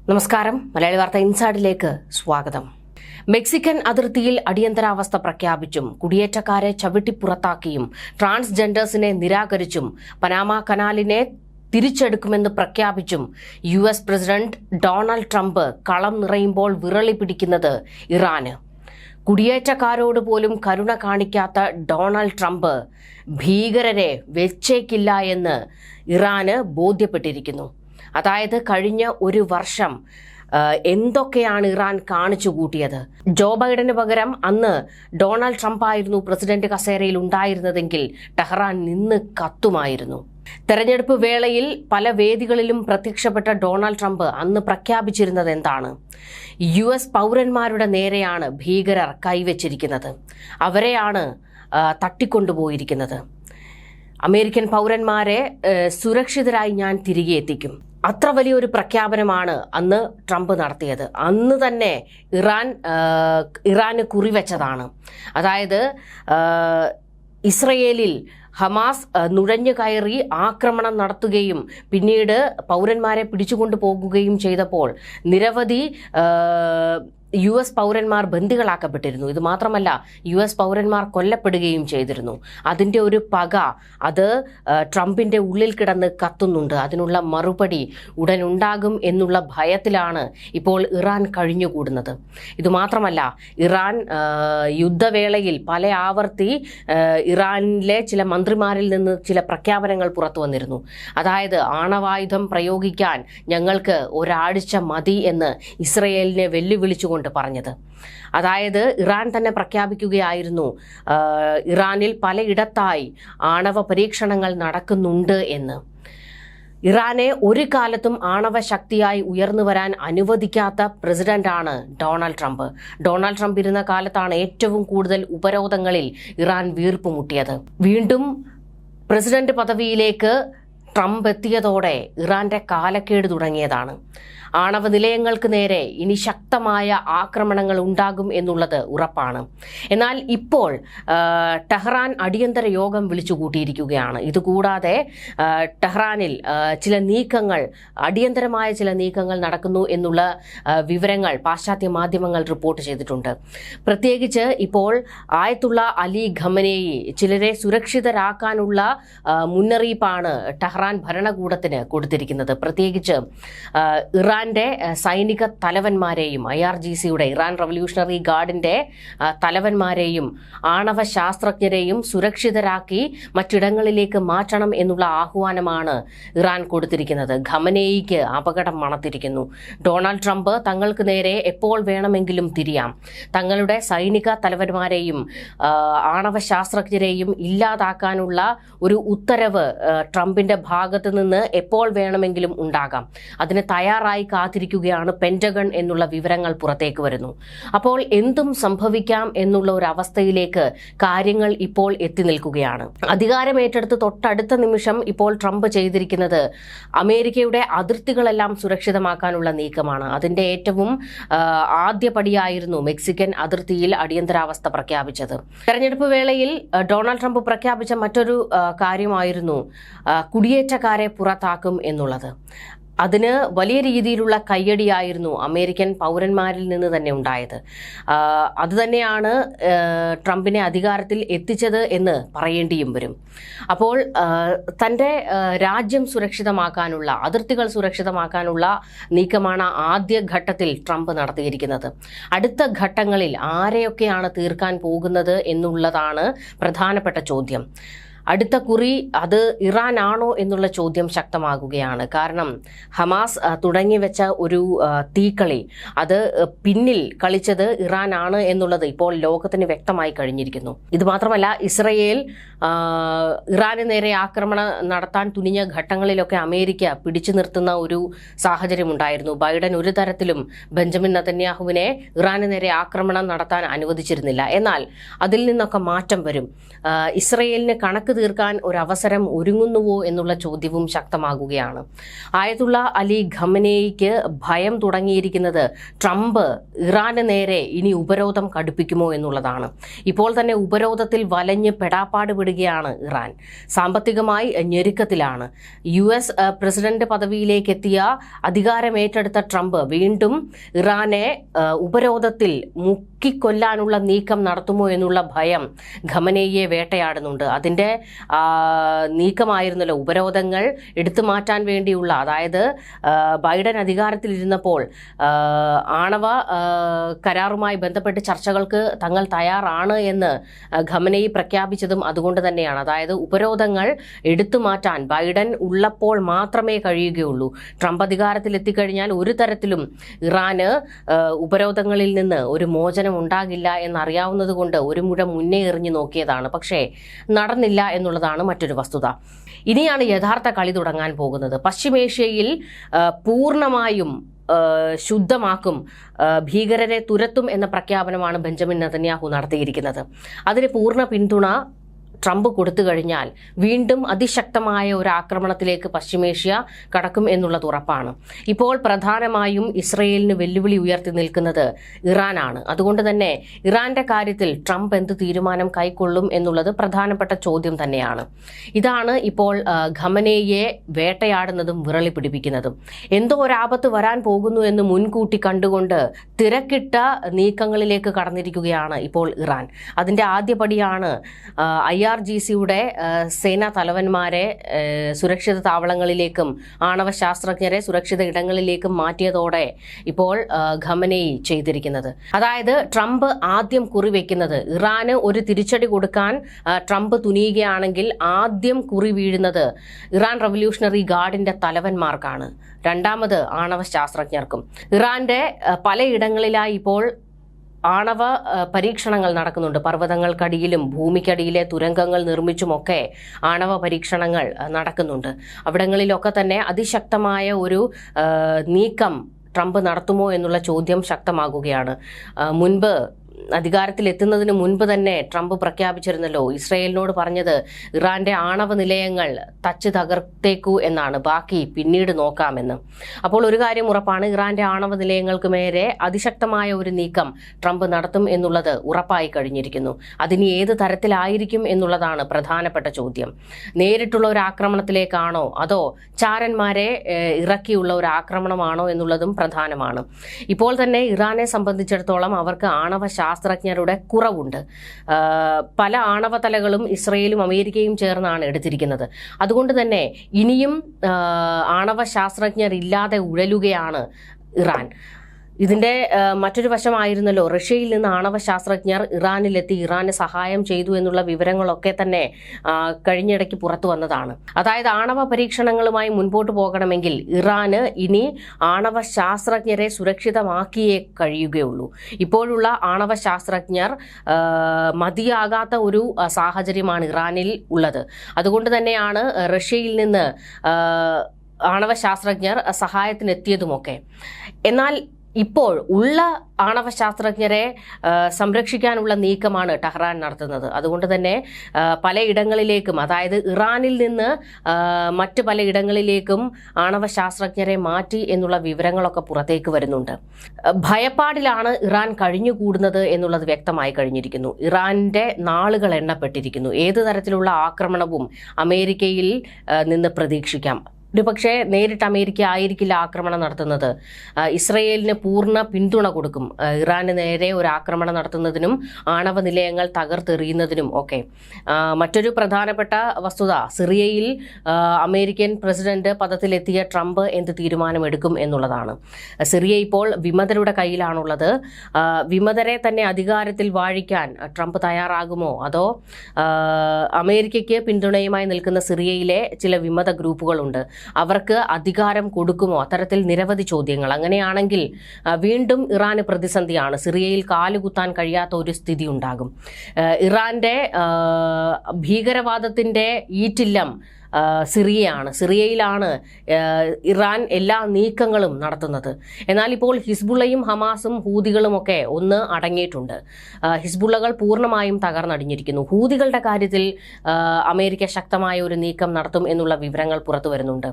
നമസ്കാരം. മലയാളി വാർത്ത ഇൻസൈഡിലേക്ക് സ്വാഗതം. മെക്സിക്കൻ അതിർത്തിയിൽ അടിയന്തരാവസ്ഥ പ്രഖ്യാപിച്ചും കുടിയേറ്റക്കാരെ ചവിട്ടിപ്പുറത്താക്കിയും ട്രാൻസ്ജെൻഡേഴ്സിനെ നിരാകരിച്ചും പനാമ കനാലിനെ തിരിച്ചെടുക്കുമെന്ന് പ്രഖ്യാപിച്ചും US പ്രസിഡന്റ് ഡൊണാൾഡ് ട്രംപ് കളം നിറയുമ്പോൾ വിറളി പിടിക്കുന്നത് ഇറാന്. കുടിയേറ്റക്കാരോട് പോലും കരുണ കാണിക്കാത്ത ഡൊണാൾഡ് ട്രംപ് ഭീകരരെ വെച്ചേക്കില്ല എന്ന് ഇറാന് ബോധ്യപ്പെട്ടിരിക്കുന്നു. അതായത് കഴിഞ്ഞ ഒരു വർഷം എന്തൊക്കെയാണ് ഇറാൻ കാണിച്ചു കൂട്ടിയത്. ജോ ബൈഡന് പകരം അന്ന് ഡൊണാൾഡ് ട്രംപ് ആയിരുന്നു പ്രസിഡന്റ് കസേരയിൽ ഉണ്ടായിരുന്നതെങ്കിൽ ടെഹ്റാൻ നിന്ന് കത്തുമായിരുന്നു. തെരഞ്ഞെടുപ്പ് വേളയിൽ പല വേദികളിലും പ്രത്യക്ഷപ്പെട്ട ഡൊണാൾഡ് ട്രംപ് അന്ന് പ്രഖ്യാപിച്ചിരുന്നത് എന്താണ്? US പൗരന്മാരുടെ നേരെയാണ് ഭീകരർ കൈവച്ചിരിക്കുന്നത്, അവരെയാണ് തട്ടിക്കൊണ്ടുപോയിരിക്കുന്നത്. അമേരിക്കൻ പൗരന്മാരെ സുരക്ഷിതരായി ഞാൻ തിരികെ എത്തിക്കും. അത്ര വലിയൊരു പ്രഖ്യാപനമാണ് അന്ന് ട്രംപ് നടത്തിയത്. അന്ന് തന്നെ ഇറാന് കുറിവെച്ചതാണ്. അതായത് ഇസ്രയേലിൽ ഹമാസ് നുഴഞ്ഞു കയറി ആക്രമണം നടത്തുകയും പിന്നീട് പൗരന്മാരെ പിടിച്ചുകൊണ്ടു പോകുകയും ചെയ്തപ്പോൾ നിരവധി US പൗരന്മാർ ബന്ദികളാക്കപ്പെട്ടിരുന്നു. ഇത് മാത്രമല്ല, US പൗരന്മാർ കൊല്ലപ്പെടുകയും ചെയ്തിരുന്നു. അതിൻ്റെ ഒരു പക അത് ട്രംപിൻ്റെ ഉള്ളിൽ കിടന്ന് കത്തുന്നുണ്ട്. അതിനുള്ള മറുപടി ഉടൻ ഉണ്ടാകും എന്നുള്ള ഭയത്തിലാണ് ഇപ്പോൾ ഇറാൻ കഴിഞ്ഞുകൂടുന്നത്. ഇതുമാത്രമല്ല, ഇറാൻ യുദ്ധവേളയിൽ പല ആവർത്തി ഇറാനിലെ ചില മന്ത്രിമാരിൽ നിന്ന് ചില പ്രഖ്യാപനങ്ങൾ പുറത്തു വന്നിരുന്നു. അതായത് ആണവായുധം പ്രയോഗിക്കാൻ ഞങ്ങൾക്ക് ഒരാഴ്ച മതി എന്ന് ഇസ്രയേലിനെ വെല്ലുവിളിച്ചുകൊണ്ട് പറഞ്ഞത്. അതായത് ഇറാൻ തന്നെ പ്രഖ്യാപിക്കുകയായിരുന്നു ഇറാനിൽ പലയിടത്തായി ആണവ പരീക്ഷണങ്ങൾ നടക്കുന്നുണ്ട് എന്ന്. ഇറാനെ ഒരു കാലത്തും ആണവ ശക്തിയായി ഉയർന്നു വരാൻ അനുവദിക്കാത്ത പ്രസിഡന്റാണ് ഡൊണാൾഡ് ട്രംപ്. ഡൊണാൾഡ് ട്രംപ് ഇരുന്ന കാലത്താണ് ഏറ്റവും കൂടുതൽ ഉപരോധങ്ങളിൽ ഇറാൻ വീർപ്പുമുട്ടിയത്. വീണ്ടും പ്രസിഡന്റ് പദവിയിലേക്ക് ട്രംപ് എത്തിയതോടെ ഇറാന്റെ കാലക്കേട് തുടങ്ങിയതാണ്. ആണവ നിലയങ്ങൾക്ക് നേരെ ഇനി ശക്തമായ ആക്രമണങ്ങൾ ഉണ്ടാകും എന്നുള്ളത് ഉറപ്പാണ്. എന്നാൽ ഇപ്പോൾ ടെഹ്റാൻ അടിയന്തര യോഗം വിളിച്ചുകൂട്ടിയിരിക്കുകയാണ്. ഇതുകൂടാതെ ടെഹ്റാനിൽ ചില നീക്കങ്ങൾ, അടിയന്തരമായ ചില നീക്കങ്ങൾ നടക്കുന്നു എന്നുള്ള വിവരങ്ങൾ പാശ്ചാത്യ മാധ്യമങ്ങൾ റിപ്പോർട്ട് ചെയ്തിട്ടുണ്ട്. പ്രത്യേകിച്ച് ഇപ്പോൾ ആയത്തുള്ള അലി ഖമനേയി ചിലരെ സുരക്ഷിതരാക്കാനുള്ള മുന്നറിയിപ്പാണ് ടെഹ്റാൻ ഭരണകൂടത്തിന് കൊടുത്തിരിക്കുന്നത്. പ്രത്യേകിച്ച് ഇറാന്റെ സൈനിക തലവന്മാരെയും IRGCയുടെ ഇറാൻ റവല്യൂഷണറി ഗാർഡിന്റെ തലവന്മാരെയും ആണവ ശാസ്ത്രജ്ഞരെയും സുരക്ഷിതരാക്കി മറ്റിടങ്ങളിലേക്ക് മാറ്റണം എന്നുള്ള ആഹ്വാനമാണ് ഇറാൻ കൊടുത്തിരിക്കുന്നത്. ഖമനേയിക്ക് അപകടം മണത്തിരിക്കുന്നു. ഡൊണാൾഡ് ട്രംപ് തങ്ങൾക്ക് നേരെ എപ്പോൾ വേണമെങ്കിലും തിരിയാം. തങ്ങളുടെ സൈനിക തലവന്മാരെയും ആണവ ശാസ്ത്രജ്ഞരെയും ഇല്ലാതാക്കാനുള്ള ഒരു ഉത്തരവ് ട്രംപിന്റെ ഭാഗത്ത് നിന്ന് എപ്പോൾ വേണമെങ്കിലും ഉണ്ടാകാം. അതിന് തയ്യാറായി കാത്തിരിക്കുകയാണ് പെന്റഗൺ എന്നുള്ള വിവരങ്ങൾ പുറത്തേക്ക് വരുന്നു. അപ്പോൾ എന്തും സംഭവിക്കാം എന്നുള്ള ഒരു അവസ്ഥയിലേക്ക് കാര്യങ്ങൾ ഇപ്പോൾ എത്തി നിൽക്കുകയാണ്. അധികാരമേറ്റെടുത്ത് തൊട്ടടുത്ത നിമിഷം ഇപ്പോൾ ട്രംപ് ചെയ്തിരിക്കുന്നത് അമേരിക്കയുടെ അതിർത്തികളെല്ലാം സുരക്ഷിതമാക്കാനുള്ള നീക്കമാണ്. അതിന്റെ ഏറ്റവും ആദ്യപടിയായിരുന്നു മെക്സിക്കൻ അതിർത്തിയിൽ അടിയന്തരാവസ്ഥ പ്രഖ്യാപിച്ചത്. തെരഞ്ഞെടുപ്പ് വേളയിൽ ഡൊണാൾഡ് ട്രംപ് പ്രഖ്യാപിച്ച മറ്റൊരു കാര്യമായിരുന്നു കുടിയേറ്റക്കാരെ പുറത്താക്കും എന്നുള്ളത്. അതിന് വലിയ രീതിയിലുള്ള കയ്യടിയായിരുന്നു അമേരിക്കൻ പൗരന്മാരിൽ നിന്ന് തന്നെ ഉണ്ടായത്. അതുതന്നെയാണ് ട്രംപിനെ അധികാരത്തിൽ എത്തിച്ചത് എന്ന് പറയേണ്ടിയും വരും. അപ്പോൾ തൻ്റെ രാജ്യം സുരക്ഷിതമാക്കാനുള്ള, അതിർത്തികൾ സുരക്ഷിതമാക്കാനുള്ള നീക്കമാണ് ആദ്യ ഘട്ടത്തിൽ ട്രംപ് നടത്തിയിരിക്കുന്നത്. അടുത്ത ഘട്ടങ്ങളിൽ ആരെയൊക്കെയാണ് തീർക്കാൻ പോകുന്നത് എന്നുള്ളതാണ് പ്രധാനപ്പെട്ട ചോദ്യം. അടുത്ത കുറി അത് ഇറാൻ ആണോ എന്നുള്ള ചോദ്യം ശക്തമാകുകയാണ്. കാരണം ഹമാസ് തുടങ്ങി വെച്ച ഒരു തീക്കളി, അത് പിന്നിൽ കളിച്ചത് ഇറാൻ ആണ് എന്നുള്ളത് ഇപ്പോൾ ലോകത്തിന് വ്യക്തമായി കഴിഞ്ഞിരിക്കുന്നു. ഇത് മാത്രമല്ല, ഇസ്രയേൽ ഇറാന് നേരെ ആക്രമണം നടത്താൻ തുനിഞ്ഞ ഘട്ടങ്ങളിലൊക്കെ അമേരിക്ക പിടിച്ചു നിർത്തുന്ന ഒരു സാഹചര്യം ഉണ്ടായിരുന്നു. ബൈഡൻ ഒരു തരത്തിലും ബെഞ്ചമിൻ നെതന്യാഹുവിനെ ഇറാന് നേരെ ആക്രമണം നടത്താൻ അനുവദിച്ചിരുന്നില്ല. എന്നാൽ അതിൽ നിന്നൊക്കെ മാറ്റം വരും. ഇസ്രയേലിന് കണക്ക് തീർക്കാൻ ഒരു അവസരം ഒരുങ്ങുന്നുവോ എന്നുള്ള ചോദ്യവും ശക്തമാകുകയാണ്. ആയത്തുള്ള അലി ഖമനേയിക്ക് ഭയം തുടങ്ങിയിരിക്കുന്നത് ട്രംപ് ഇറാന് നേരെ ഇനി ഉപരോധം കടുപ്പിക്കുമോ എന്നുള്ളതാണ്. ഇപ്പോൾ തന്നെ ഉപരോധത്തിൽ വലഞ്ഞ് പെടാപ്പാട് നേരിടുകയാണ് ഇറാൻ. സാമ്പത്തികമായി ഞെരുക്കത്തിലാണ്. US പ്രസിഡന്റ് പദവിയിലേക്ക് എത്തിയ അധികാരമേറ്റെടുത്ത ട്രംപ് വീണ്ടും ഇറാനെ ഉപരോധത്തിൽ മുക്കിക്കൊല്ലാനുള്ള നീക്കം നടത്തുമോ എന്നുള്ള ഭയം ഖമനേയിയെ വേട്ടയാടുന്നുണ്ട്. അതിൻ്റെ നീക്കമായിരുന്നല്ലോ ഉപരോധങ്ങൾ എടുത്തു മാറ്റാൻ വേണ്ടിയുള്ള, അതായത് ബൈഡൻ അധികാരത്തിലിരുന്നപ്പോൾ ആണവ കരാറുമായി ബന്ധപ്പെട്ട് ചർച്ചകൾക്ക് തങ്ങൾ തയ്യാറാണ് എന്ന് ഖമനേയി പ്രഖ്യാപിച്ചതും അതുകൊണ്ട് തന്നെയാണ്. അതായത് ഉപരോധങ്ങൾ എടുത്തു മാറ്റാൻ ബൈഡൻ ഉള്ളപ്പോൾ മാത്രമേ കഴിയുകയുള്ളൂ. ട്രംപ് അധികാരത്തിൽ എത്തിക്കഴിഞ്ഞാൽ ഒരു തരത്തിലും ഇറാന് ഉപരോധങ്ങളിൽ നിന്ന് ഒരു മോചനം ഉണ്ടാകില്ല എന്നറിയാവുന്നത് കൊണ്ട് ഒരു മുഴം മുന്നേ എറിഞ്ഞു നോക്കിയതാണ്. പക്ഷേ നടന്നില്ല എന്നുള്ളതാണ് മറ്റൊരു വസ്തുത. ഇനിയാണ് യഥാർത്ഥ കളി തുടങ്ങാൻ പോകുന്നത്. പശ്ചിമേഷ്യയിൽ പൂർണ്ണമായും ശുദ്ധമാക്കും, ഭീകരരെ തുരത്തും എന്ന പ്രഖ്യാപനമാണ് ബെഞ്ചമിൻ നെതന്യാഹു നടത്തിയിരിക്കുന്നത്. അതിന് പൂർണ്ണ പിന്തുണ ട്രംപ് കൊടുത്തു കഴിഞ്ഞാൽ വീണ്ടും അതിശക്തമായ ഒരു ആക്രമണത്തിലേക്ക് പശ്ചിമേഷ്യ കടക്കും എന്നുള്ളത് ഉറപ്പാണ്. ഇപ്പോൾ പ്രധാനമായും ഇസ്രയേലിന് വെല്ലുവിളി ഉയർത്തി നിൽക്കുന്നത് ഇറാനാണ്. അതുകൊണ്ട് തന്നെ ഇറാന്റെ കാര്യത്തിൽ ട്രംപ് എന്ത് തീരുമാനം കൈക്കൊള്ളും എന്നുള്ളത് പ്രധാനപ്പെട്ട ചോദ്യം തന്നെയാണ്. ഇതാണ് ഇപ്പോൾ ഖമനേയിയെ വേട്ടയാടുന്നതും വിറളി പിടിപ്പിക്കുന്നതും. എന്തോ ഒരാപത്ത് വരാൻ പോകുന്നു എന്ന് മുൻകൂട്ടി കണ്ടുകൊണ്ട് തിരക്കിട്ട നീക്കങ്ങളിലേക്ക് കടന്നിരിക്കുകയാണ് ഇപ്പോൾ ഇറാൻ. അതിൻ്റെ ആദ്യപടിയാണ് IRGCയുടെ സേനാ തലവന്മാരെ സുരക്ഷിത താവളങ്ങളിലേക്കും ആണവ ശാസ്ത്രജ്ഞരെ സുരക്ഷിത ഇടങ്ങളിലേക്കും മാറ്റിയതോടെ ഇപ്പോൾ ഖമനേയി ചെയ്തിരിക്കുന്നത്. അതായത് ട്രംപ് ആദ്യം കുറിവെക്കുന്നത്, ഇറാന് ഒരു തിരിച്ചടി കൊടുക്കാൻ ട്രംപ് തുനിയുകയാണെങ്കിൽ ആദ്യം കുറി വീഴുന്നത് ഇറാൻ റവല്യൂഷണറി ഗാർഡിന്റെ തലവന്മാർക്കാണ്, രണ്ടാമത് ആണവ ശാസ്ത്രജ്ഞർക്കും. ഇറാന്റെ പലയിടങ്ങളിലായി ഇപ്പോൾ ആണവ പരീക്ഷണങ്ങൾ നടക്കുന്നുണ്ട്. പർവ്വതങ്ങൾക്കടിയിലും ഭൂമിക്കടിയിലെ തുരങ്കങ്ങൾ നിർമ്മിച്ചുമൊക്കെ ആണവ പരീക്ഷണങ്ങൾ നടക്കുന്നുണ്ട്. അവിടങ്ങളിലൊക്കെ തന്നെ അതിശക്തമായ ഒരു നീക്കം ട്രംപ് നടത്തുമോ എന്നുള്ള ചോദ്യം ശക്തമാകുകയാണ്. മുൻപ് അധികാരത്തിലെത്തുന്നതിന് മുൻപ് തന്നെ ട്രംപ് പ്രഖ്യാപിച്ചിരുന്നല്ലോ, ഇസ്രയേലിനോട് പറഞ്ഞത് ഇറാന്റെ ആണവ നിലയങ്ങൾ തച്ച് തകർത്തേക്കൂ എന്നാണ്, ബാക്കി പിന്നീട് നോക്കാമെന്ന്. അപ്പോൾ ഒരു കാര്യം ഉറപ്പാണ്, ഇറാന്റെ ആണവ നിലയങ്ങൾക്ക് മേലെ അതിശക്തമായ ഒരു നീക്കം ട്രംപ് നടത്തും എന്നുള്ളത് ഉറപ്പായി കഴിഞ്ഞിരിക്കുന്നു. അതിന് ഏത് തരത്തിലായിരിക്കും എന്നുള്ളതാണ് പ്രധാനപ്പെട്ട ചോദ്യം. നേരിട്ടുള്ള ഒരു ആക്രമണത്തിലേക്കാണോ അതോ ചാരന്മാരെ ഇറക്കിയുള്ള ഒരു ആക്രമണമാണോ എന്നുള്ളതും പ്രധാനമാണ്. ഇപ്പോൾ തന്നെ ഇറാനെ സംബന്ധിച്ചിടത്തോളം അവർക്ക് ആണവ ശാസ്ത്രജ്ഞരുടെ കുറവുണ്ട്. പല ആണവതലകളും ഇസ്രയേലും അമേരിക്കയും ചേർന്നാണ് എടുത്തിരിക്കുന്നത്. അതുകൊണ്ട് തന്നെ ഇനിയും ആണവ ശാസ്ത്രജ്ഞരില്ലാതെ ഉഴലുകയാണ് ഇറാൻ. ഇതിന്റെ മറ്റൊരു വശമായിരുന്നല്ലോ, റഷ്യയിൽ നിന്ന് ആണവ ശാസ്ത്രജ്ഞർ ഇറാനിലെത്തി ഇറാന് സഹായം ചെയ്തു എന്നുള്ള വിവരങ്ങളൊക്കെ തന്നെ കഴിഞ്ഞിടയ്ക്ക് പുറത്തു വന്നതാണ്. അതായത് ആണവ പരീക്ഷണങ്ങളുമായി മുൻപോട്ട് പോകണമെങ്കിൽ ഇറാന് ഇനി ആണവ ശാസ്ത്രജ്ഞരെ സുരക്ഷിതമാക്കിയേ കഴിയുകയുള്ളൂ. ഇപ്പോഴുള്ള ആണവ ശാസ്ത്രജ്ഞർ മതിയാകാത്ത ഒരു സാഹചര്യമാണ് ഇറാനിൽ ഉള്ളത്. അതുകൊണ്ട് തന്നെയാണ് റഷ്യയിൽ നിന്ന് ആണവ ശാസ്ത്രജ്ഞർ സഹായത്തിനെത്തിയതുമൊക്കെ. എന്നാൽ ഇപ്പോൾ ഉള്ള ആണവ ശാസ്ത്രജ്ഞരെ സംരക്ഷിക്കാനുള്ള നീക്കമാണ് ടെഹ്റാൻ നടത്തുന്നത്. അതുകൊണ്ട് തന്നെ പലയിടങ്ങളിലേക്കും, അതായത് ഇറാനിൽ നിന്ന് മറ്റ് പലയിടങ്ങളിലേക്കും ആണവ ശാസ്ത്രജ്ഞരെ മാറ്റി എന്നുള്ള വിവരങ്ങളൊക്കെ പുറത്തേക്ക് വരുന്നുണ്ട്. ഭയപ്പാടിലാണ് ഇറാൻ കഴിഞ്ഞുകൂടുന്നത് എന്നുള്ളത് വ്യക്തമായി കഴിഞ്ഞിരിക്കുന്നു. ഇറാന്റെ നാളുകൾ എണ്ണപ്പെട്ടിരിക്കുന്നു. ഏത് തരത്തിലുള്ള ആക്രമണവും അമേരിക്കയിൽ നിന്ന് പ്രതീക്ഷിക്കാം. ഒരുപക്ഷെ നേരിട്ട് അമേരിക്ക ആയിരിക്കില്ല ആക്രമണം നടത്തുന്നത്, ഇസ്രയേലിന് പൂർണ്ണ പിന്തുണ കൊടുക്കും ഇറാന് നേരെ ഒരു ആക്രമണം നടത്തുന്നതിനും ആണവ നിലയങ്ങൾ തകർത്തെറിയുന്നതിനും ഒക്കെ. മറ്റൊരു പ്രധാനപ്പെട്ട വസ്തുത, സിറിയയിൽ അമേരിക്കൻ പ്രസിഡന്റ് പദത്തിലെത്തിയ ട്രംപ് എന്ത് തീരുമാനമെടുക്കും എന്നുള്ളതാണ്. സിറിയ ഇപ്പോൾ വിമതരുടെ കയ്യിലാണുള്ളത്. വിമതരെ തന്നെ അധികാരത്തിൽ വാഴിക്കാൻ ട്രംപ് തയ്യാറാകുമോ അതോ അമേരിക്കയ്ക്ക് പിന്തുണയുമായി നിൽക്കുന്ന സിറിയയിലെ ചില വിമത ഗ്രൂപ്പുകളുണ്ട്, അവർക്ക് അധികാരം കൊടുക്കുമോ? അത്തരത്തിൽ നിരവധി ചോദ്യങ്ങൾ. അങ്ങനെയാണെങ്കിൽ വീണ്ടും ഇറാന് പ്രതിസന്ധിയാണ്. സിറിയയിൽ കാലുകുത്താൻ കഴിയാത്ത ഒരു സ്ഥിതി ഉണ്ടാകും. ഇറാന്റെ ഭീകരവാദത്തിന്റെ ഈറ്റില്ലം സിറിയയാണ്. സിറിയയിലാണ് ഇറാൻ എല്ലാ നീക്കങ്ങളും നടത്തുന്നത്. എന്നാൽ ഇപ്പോൾ ഹിസ്ബുള്ളയും ഹമാസും ഹൂതികളും ഒക്കെ ഒന്ന് അടങ്ങിയിട്ടുണ്ട്. ഹിസ്ബുള്ളകൾ പൂർണ്ണമായും തകർന്നടിഞ്ഞിരിക്കുന്നു. ഹൂതികളുടെ കാര്യത്തിൽ അമേരിക്ക ശക്തമായ ഒരു നീക്കം നടത്തും എന്നുള്ള വിവരങ്ങൾ പുറത്തു വരുന്നുണ്ട്.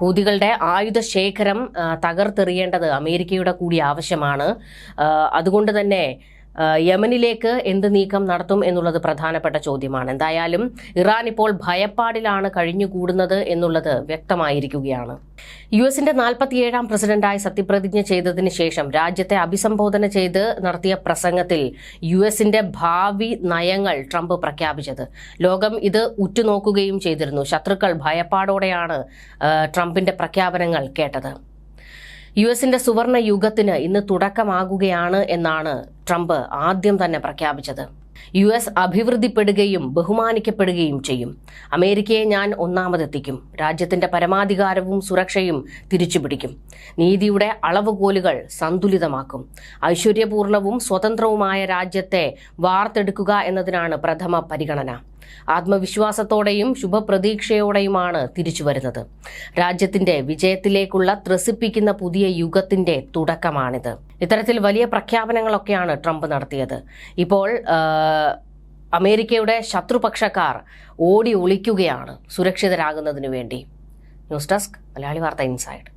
ഹൂതികളുടെ ആയുധ ശേഖരം തകർത്തെറിയേണ്ടത് അമേരിക്കയുടെ കൂടി ആവശ്യമാണ്. അതുകൊണ്ട് തന്നെ യമനിലേക്ക് എന്ത് നീക്കം നടത്തും എന്നുള്ളത് പ്രധാനപ്പെട്ട ചോദ്യമാണ്. എന്തായാലും ഇറാൻ ഇപ്പോൾ ഭയപ്പാടിലാണ് കഴിഞ്ഞുകൂടുന്നത് എന്നുള്ളത് വ്യക്തമായിരിക്കുകയാണ്. യുഎസിന്റെ 47ാം പ്രസിഡന്റായി സത്യപ്രതിജ്ഞ ചെയ്തതിന് ശേഷം രാജ്യത്തെ അഭിസംബോധന ചെയ്ത് നടത്തിയ പ്രസംഗത്തിൽ യുഎസിന്റെ ഭാവി നയങ്ങൾ ട്രംപ് പ്രഖ്യാപിച്ചത്. ലോകം ഇത് ഉറ്റുനോക്കുകയും ചെയ്തിരുന്നു. ശത്രുക്കൾ ഭയപ്പാടോടെയാണ് ട്രംപിന്റെ പ്രഖ്യാപനങ്ങൾ കേട്ടത്. യുഎസിന്റെ സുവർണ യുഗത്തിന് ഇന്ന് തുടക്കമാകുകയാണ് എന്നാണ് ട്രംപ് ആദ്യം തന്നെ പ്രഖ്യാപിച്ചത്. യുഎസ് അഭിവൃദ്ധിപ്പെടുകയും ബഹുമാനിക്കപ്പെടുകയും ചെയ്യും. അമേരിക്കയെ ഞാൻ ഒന്നാമതെത്തിക്കും. രാജ്യത്തിന്റെ പരമാധികാരവും സുരക്ഷയും തിരിച്ചുപിടിക്കും. നീതിയുടെ അളവുകോലുകൾ സന്തുലിതമാക്കും. ഐശ്വര്യപൂർണവും സ്വതന്ത്രവുമായ രാജ്യത്തെ വാർത്തെടുക്കുക എന്നതിനാണ് പ്രഥമ പരിഗണന. ആത്മവിശ്വാസത്തോടെയും ശുഭപ്രതീക്ഷയോടെയുമാണ് തിരിച്ചു വരുന്നത്. രാജ്യത്തിന്റെ വിജയത്തിലേക്കുള്ള ത്രസിപ്പിക്കുന്ന പുതിയ യുഗത്തിന്റെ തുടക്കമാണിത്. ഇത്തരത്തിൽ വലിയ പ്രഖ്യാപനങ്ങളൊക്കെയാണ് ട്രംപ് നടത്തിയത്. ഇപ്പോൾ അമേരിക്കയുടെ ശത്രുപക്ഷക്കാർ ഓടി ഒളിക്കുകയാണ് സുരക്ഷിതരാകുന്നതിനു വേണ്ടി. ന്യൂസ് ഡെസ്ക് മലയാളി വാർത്ത ഇൻസൈഡ്.